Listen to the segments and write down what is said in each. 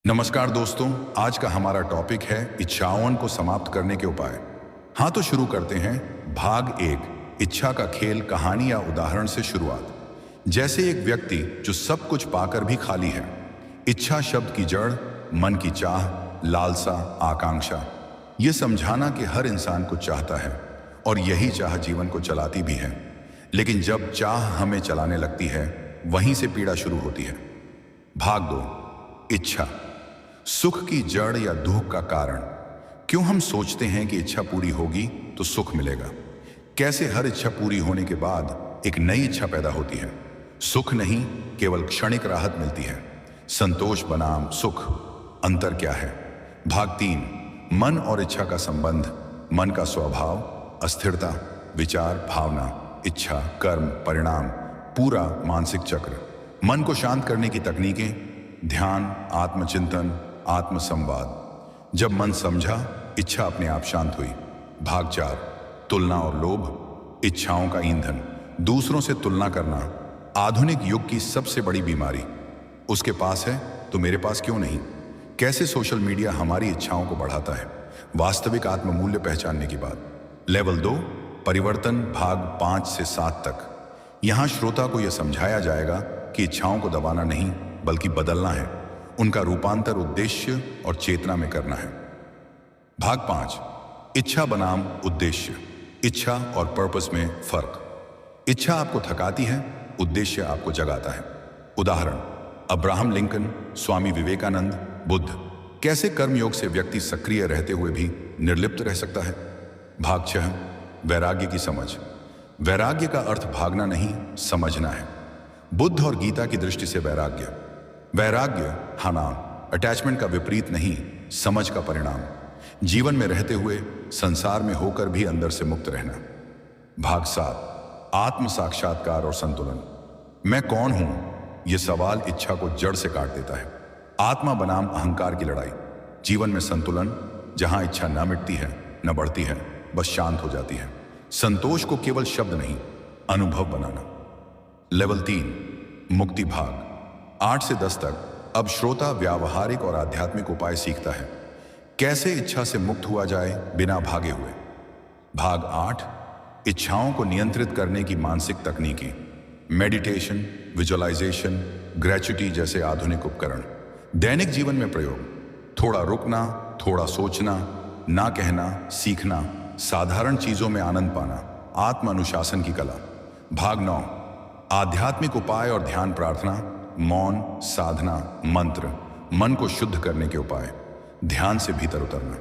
नमस्कार दोस्तों, आज का हमारा टॉपिक है इच्छाओं को समाप्त करने के उपाय। हाँ, तो शुरू करते हैं। भाग एक, इच्छा का खेल, कहानी या उदाहरण से शुरुआत। जैसे एक व्यक्ति जो सब कुछ पाकर भी खाली है। इच्छा शब्द की जड़ मन की चाह, लालसा, आकांक्षा। ये समझाना कि हर इंसान कुछ चाहता है और यही चाह जीवन को चलाती भी है। लेकिन जब चाह हमें चलाने लगती है, वहीं से पीड़ा शुरू होती है। भाग दो, इच्छा, सुख की जड़ या दुख का कारण। क्यों हम सोचते हैं कि इच्छा पूरी होगी तो सुख मिलेगा? कैसे हर इच्छा पूरी होने के बाद एक नई इच्छा पैदा होती है? सुख नहीं, केवल क्षणिक राहत मिलती है। संतोष बनाम सुख, अंतर क्या है? भाग तीन, मन और इच्छा का संबंध। मन का स्वभाव, अस्थिरता, विचार, भावना, इच्छा, कर्म, परिणाम, पूरा मानसिक चक्र। मन को शांत करने की तकनीकें, ध्यान, आत्मचिंतन, आत्मसंवाद। जब मन समझा, इच्छा अपने आप शांत हुई। भाग चार, तुलना और लोभ, इच्छाओं का ईंधन। दूसरों से तुलना करना आधुनिक युग की सबसे बड़ी बीमारी। उसके पास है तो मेरे पास क्यों नहीं? कैसे सोशल मीडिया हमारी इच्छाओं को बढ़ाता है। वास्तविक आत्ममूल्य पहचानने की बात। लेवल 2, परिवर्तन, भाग 5 से 7 तक। यहां श्रोता को यह समझाया जाएगा कि इच्छाओं को दबाना नहीं बल्कि बदलना है। उनका रूपांतर उद्देश्य और चेतना में करना है। भाग 5, इच्छा बनाम उद्देश्य। इच्छा और पर्पस में फर्क। इच्छा आपको थकाती है, उद्देश्य आपको जगाता है। उदाहरण, अब्राहम लिंकन, स्वामी विवेकानंद, बुद्ध। कैसे कर्मयोग से व्यक्ति सक्रिय रहते हुए भी निर्लिप्त रह सकता है। भाग 6, वैराग्य की समझ। वैराग्य का अर्थ भागना नहीं, समझना है। बुद्ध और गीता की दृष्टि से वैराग्य। वैराग्य, हाना, अटैचमेंट का विपरीत नहीं, समझ का परिणाम। जीवन में रहते हुए, संसार में होकर भी अंदर से मुक्त रहना। भाग 7, आत्म साक्षात्कार और संतुलन। मैं कौन हूं? यह सवाल इच्छा को जड़ से काट देता है। आत्मा बनाम अहंकार की लड़ाई। जीवन में संतुलन, जहां इच्छा न मिटती है न बढ़ती है, बस शांत हो जाती है। संतोष को केवल शब्द नहीं, अनुभव बनाना। लेवल 3, मुक्ति। भाग 8 से 10 तक अब श्रोता व्यावहारिक और आध्यात्मिक उपाय सीखता है। कैसे इच्छा से मुक्त हुआ जाए बिना भागे हुए। भाग 8, इच्छाओं को नियंत्रित करने की मानसिक तकनीकें। मेडिटेशन, विजुअलाइजेशन, ग्रेच्युटी जैसे आधुनिक उपकरण। दैनिक जीवन में प्रयोग। थोड़ा रुकना, थोड़ा सोचना, ना कहना सीखना, साधारण चीजों में आनंद पाना, आत्म अनुशासन की कला। भाग 9, आध्यात्मिक उपाय और ध्यान प्रार्थना, मौन, साधना, मंत्र, मन को शुद्ध करने के उपाय। ध्यान से भीतर उतरना।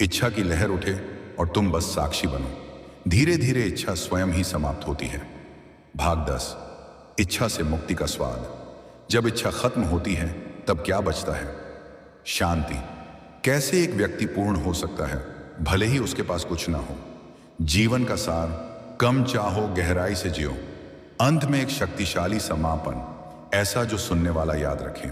इच्छा की लहर उठे और तुम बस साक्षी बनो। धीरे धीरे इच्छा स्वयं ही समाप्त होती है। भाग 10, इच्छा से मुक्ति का स्वाद। जब इच्छा खत्म होती है तब क्या बचता है? शांति। कैसे एक व्यक्ति पूर्ण हो सकता है भले ही उसके पास कुछ ना हो? जीवन का सार, कम चाहो, गहराई से जियो। अंत में एक शक्तिशाली समापन, ऐसा जो सुनने वाला याद रखे।